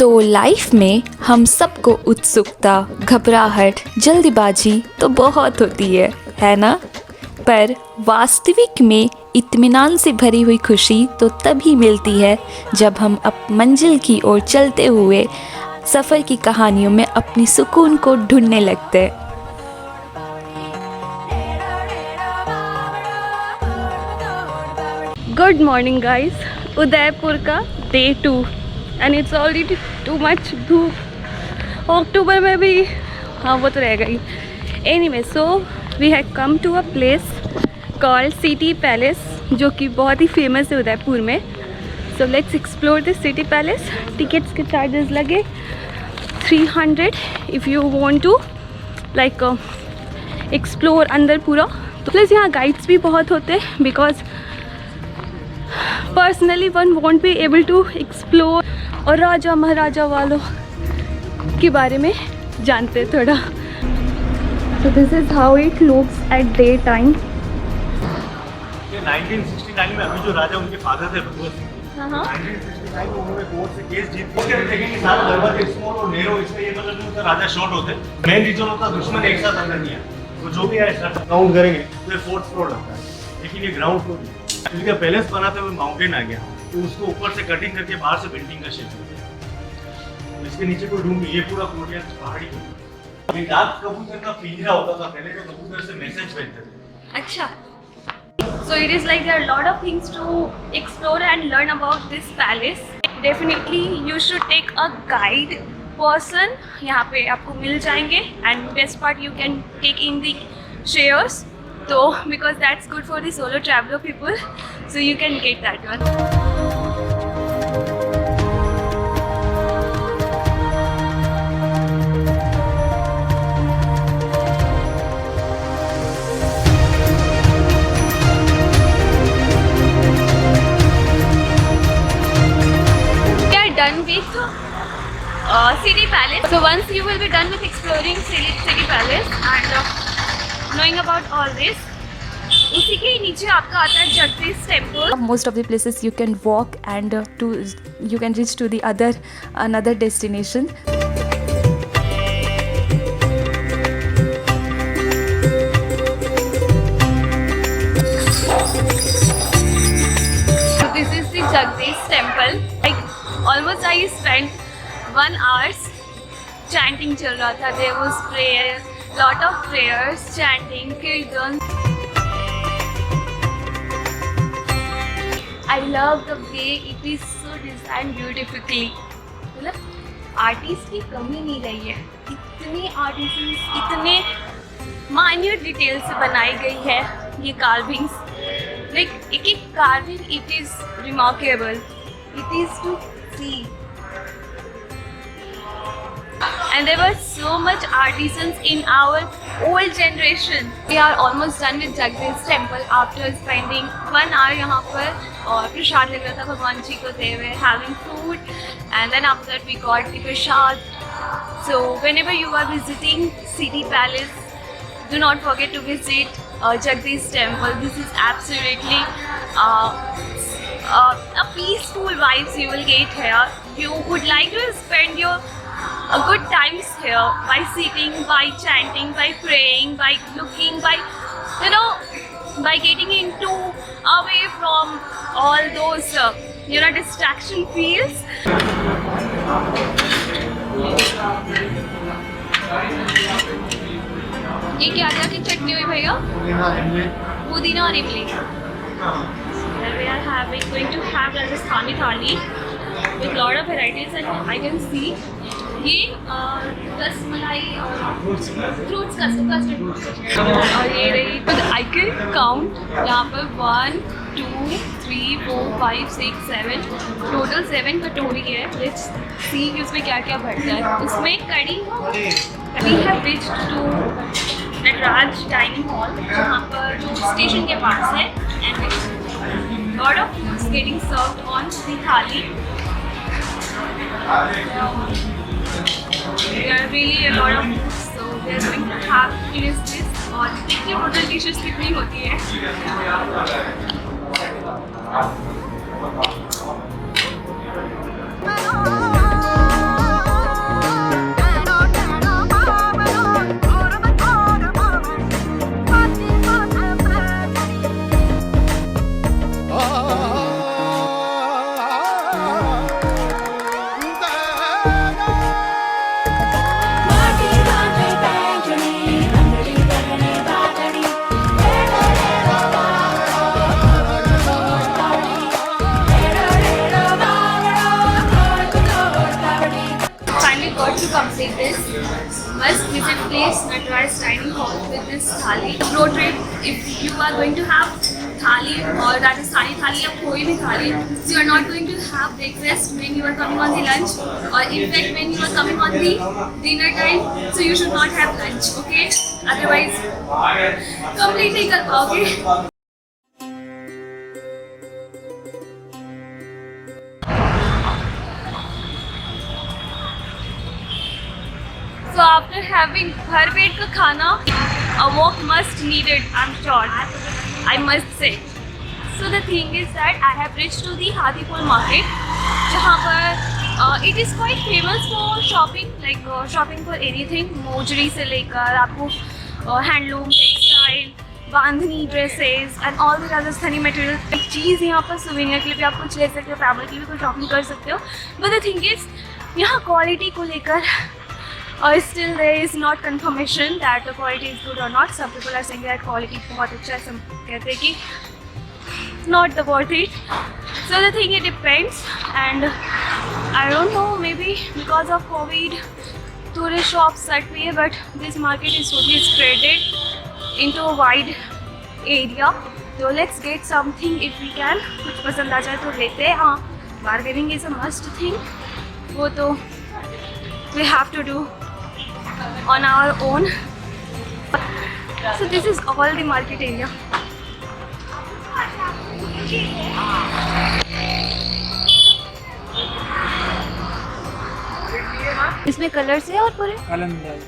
तो लाइफ में हम सबको उत्सुकता, घबराहट, जल्दबाजी तो बहुत होती है ना? पर वास्तविक में इत्मीनान से भरी हुई खुशी तो तभी मिलती है जब हम मंजिल की ओर चलते हुए सफ़र की कहानियों में अपनी सुकून को ढूंढने लगते हैं। गुड मॉर्निंग गाइस, उदयपुर का day 2 and it's already too much धूप। अक्टूबर में भी हाँ वो तो रहेगा ही। Anyway, so we have come to a place called city palace, जो कि बहुत ही फेमस है उदयपुर में। So let's explore this city palace. Tickets के चार्जेस लगे 300 if you want to like explore अंदर पूरा। तो प्लस यहाँ गाइड्स भी बहुत होते हैं because personally one want be able to explore और राजा महाराजा वालों के बारे में जानते हैं थोड़ा। So this is how it looks at day time. 1969 में अभी जो राजा उनके फादर थे भगवत सिंह, 1969 में उन्होंने कोर्ट से केस जीत के देखेंगे सारा दरवाजे स्मॉल और नेरो, इसका ये मतलब नहीं होता राजा शॉर्ट होते। मेन रीजन होता दुश्मन एक साथ अंदर नहीं आया। तो जो भी है काउंट करेंगे तो ये 4th फ्लोर लगता है, लेकिन ये ग्राउंड फ्लोर है। क्योंकि पैलेस बनाते हुए माउंटेन आ गया, तो उसको ऊपर से कटिंग करके बाहर से बिल्डिंग का शेप हो गया। तो इसके नीचे कोई रूम नहीं, ये पूरा कोर्टयार्ड पहाड़ी है। डाक कबूतर का पिंजरा होता था पहले, तो कबूतर से मैसेज भेजते थे। अच्छा, so it is like there are a lot of things to explore and learn about this palace. Definitely you should take a guide person, यहाँ पे आपको मिल जाएंगे। and best part you can take in the shares, so because that's good for the solo traveler people, so you can get that one. Done with City Palace. So once you will be done with exploring City Palace and knowing about all this, उसी के नीचे आपका आता है Jagdish temple. Most of the places you can walk and you can reach to the another destination. So this is the Jagdish temple. Like almost I spent 1 hour chanting चल रहा था। There was prayer, lot of prayers, chanting, kirtan. I love the way it is so designed beautifully. मतलब artist की कमी नहीं रही है। इतने आर्टिस्ट इतने माइन्यूट डिटेल से बनाई गई है ये कार्विंग्स। लाइक एक एक carving it is remarkable, it is to see. And there were so much artisans in our old generation. We are almost done with Jagdish temple after spending 1 hour यहाँ पर, और प्रसाद लग रहा था भगवान जी को दे हुए, having food, and then after that we got the prasad. So whenever you are visiting City Palace, do not forget to visit Jagdish temple. This is absolutely a peaceful vibes you will get here. You would like to spend your good times here by sitting, by chanting, by praying, by looking, by by getting into away from all those distraction feels. ये क्या क्या की चटनी हुई भैया? पुदीना और इमली। We are going to have Rajasthani thali with lot of varieties, and I can see ये रसमलाई फ्रूट्स कस्टर्ड। और ये रही, तो आई कैन काउंट यहाँ पर 1 2 3 4 5 6 7 टोटल 7 कटोरी है। लेट्स सी कि उसमें क्या क्या भरता है। उसमें कड़ी है reached to Nataraj dining hall, जहाँ पर जो स्टेशन के पास है, and lot of foods getting served on the thali. There are really a lot of food, so we are going to have finish this. और देखिए टोटल डिशेस कितनी होती है। like this. Must visit place Nataraj Dining Hall with this thali. Pro tip: if you are going to have thali or Rajasthani thali or koi bhi thali, so you are not going to have breakfast when you are coming on the lunch, or in fact when you are coming on the dinner time, so you should not have lunch. Okay? Otherwise, completely kar paoge. So after having bhar पेट का खाना, a walk must needed, I'm sure. I must say. So the thing is that I have reached to the Hadipur market, जहाँ पर it is quite famous for shopping, like shopping for anything, mojari से लेकर आपको handloom, textile, bandhani dresses and all the Rajasthani material. एक चीज़ यहाँ पर souvenir के लिए भी आप कुछ ले सकते हो, फैमिली के लिए भी कुछ शॉपिंग कर सकते हो. बट द थिंग इज यहाँ क्वालिटी को लेकर still there is not confirmation that the quality is good or not. Some people are saying that quality बहुत अच्छा है, some कहते हैं कि not the worth it. So the thing, it depends, and I don't know, maybe because of COVID tourist shops that way, but this market is totally spreaded into a wide area. So let's get something if we can. कुछ पसंद आ जाए तो लेते हैं. हाँ, bargaining is a must thing. वो तो we have to do on our own. So this is all the market area. इसमें कलर्स है और पूरे कलर मिल जाएगा.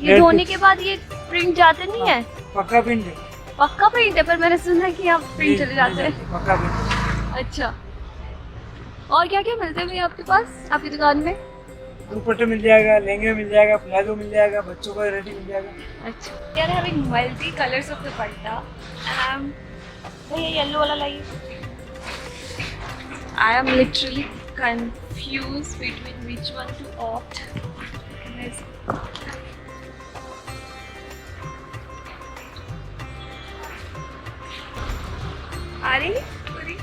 ये धोने के बाद ये प्रिंट जाते नहीं है. पक्का प्रिंट है. पक्का प्रिंट है, पर मैंने सुना है कि यहाँ प्रिंट चले जाते हैं. पक्का प्रिंट. अच्छा, और क्या क्या मिलते हैं भैया आपके पास, आपकी दुकान में? दुपट्टे मिल जाएगा, लहंगे मिल जाएगा, प्लाजो मिल जाएगा, बच्चों का रेडी मिल जाएगा. अच्छा, we are having multi colors of dupatta, and भैया येलो वाला लाइए. I am literally confused between which one to opt. आ रही पूरी?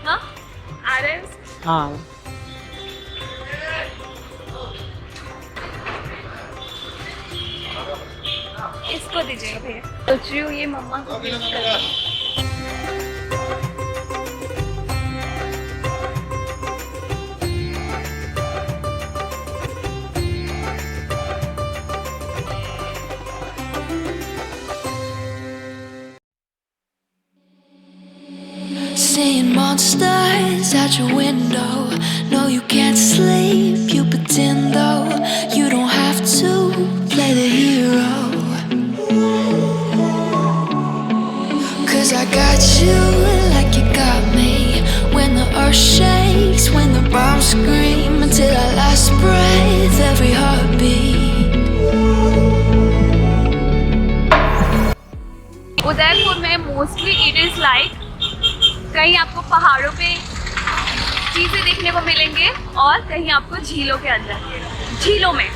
हाँ, आ रहा है. हाँ. इसको दीजिएगा भैया. सोच रही हूँ ये मम्मा को गिफ्ट करूँ. Seeing monsters out your window. No, you can't sleep, you pretend though. You don't have to play the hero. 'Cause I got you like you got me. When the earth shakes, when the bombs scream, until our last breath, every heartbeat. Udaipur में mostly it is like कहीं आपको पहाड़ों पे चीज़ें देखने को मिलेंगे और कहीं आपको झीलों के अंदर, झीलों में.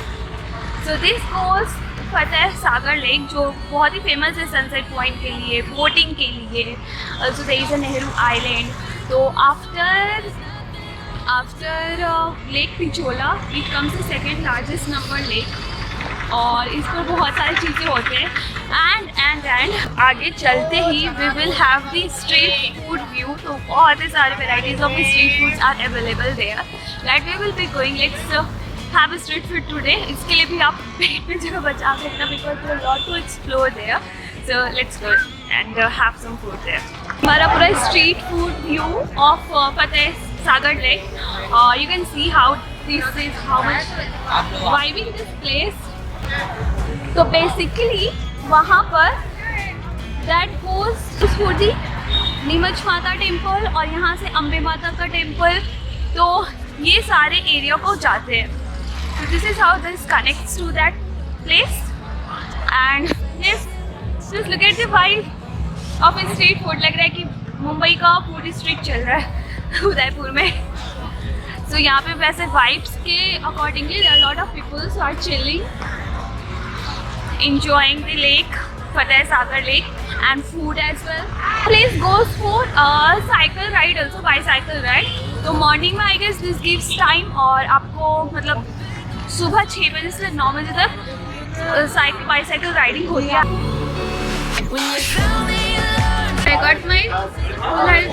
So this goes Fateh Sagar lake, जो बहुत ही फेमस है सनसेट पॉइंट के लिए, बोटिंग के लिए. Also there is a Nehru island. तो after lake Pichola it comes the second largest number lake, और इस पर बहुत सारी चीज़ें होते हैं. एंड आगे चलते ही we will have the street food view. तो बहुत ही सारे varieties of street foods are available there that we will be going. Let's have a street food today. इसके लिए भी आप पेट में जगह बचा सकते हैं, because there lot to explore there. So let's go and have some food there. हमारा पूरा street food view of Fateh Sagar lake. You can see how this is, how much vibing this place. तो बेसिकली वहाँ पर that goes for the Neemach Mata temple, और यहाँ से अम्बे माता का टेम्पल. तो ये सारे एरिया को जाते हैं. तो this is how this connects to that place. And yes, just look at the vibe of street food. लग रहा है कि मुंबई का फूड स्ट्रीट चल रहा है उदयपुर में. सो यहाँ पे वैसे वाइब्स के accordingly there are lot of peoples who are chilling, enjoying the lake, Fateh Sagar Lake, and food as well. Place goes for a cycle ride, also bicycle ride. तो morning में I guess this gives time, और आपको मतलब सुबह 6 बजे से 9 बजे तक बाईसाइकिल राइडिंग होती है। I got my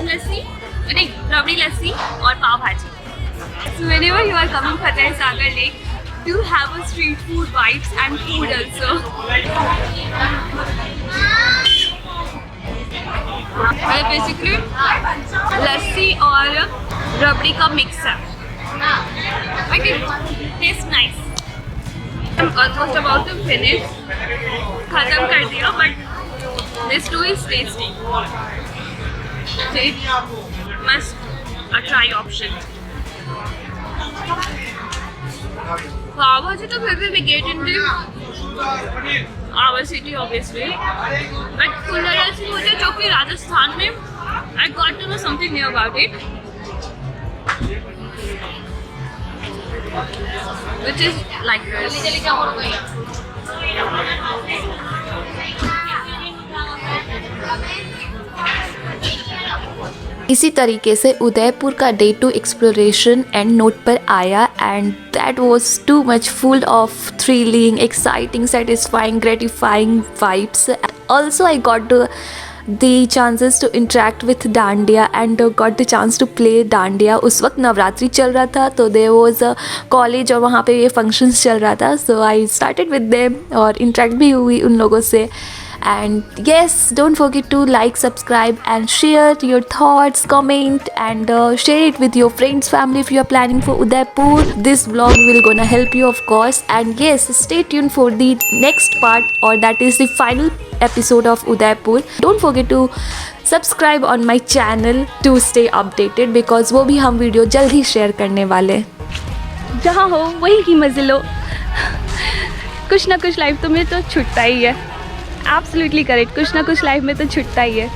लस्सी, नहीं रबड़ी लस्सी और पाव भाजी। So whenever you are coming Fateh Sagar Lake, do have a street food vibes and food also. Basically लस्सी और रबड़ी का मिक्स है। But it tastes nice. I'm almost about to finish. खत्म कर दिया, but this too is tasty. So it must a try option. पाव भाजी तो फिर भी we get into our city obviously, but कुल्हड़ मुझे जो कि राजस्थान में I got to know something new about it, which is like this. इसी तरीके से उदयपुर का डे 2 एक्सप्लोरेशन एंड नोट पर आया, and that was too much full of thrilling, exciting, satisfying, gratifying vibes. Also I got the chances to interact with Dandiya and got the chance to play Dandiya. उस वक्त नवरात्रि चल रहा था, तो there was a college और वहाँ पे ये functions चल रहा था. So I started with them और interact भी हुई उन लोगों से. And yes, don't forget to like, subscribe and share your thoughts, comment and share it with your friends, family if you are planning for Udaipur. This vlog will gonna help you of course. And yes, stay tuned for the next part, or that is the final episode of Udaipur. Don't forget to subscribe on my channel to stay updated, because वो भी हम video जल्द ही share करने वाले. जहाँ हो वहीं की मजे लो. कुछ ना कुछ लाइफ तो में तो छुट्टा ही है. एब्सोल्युटली करेक्ट, कुछ ना कुछ लाइफ में तो छुट्टा ही है.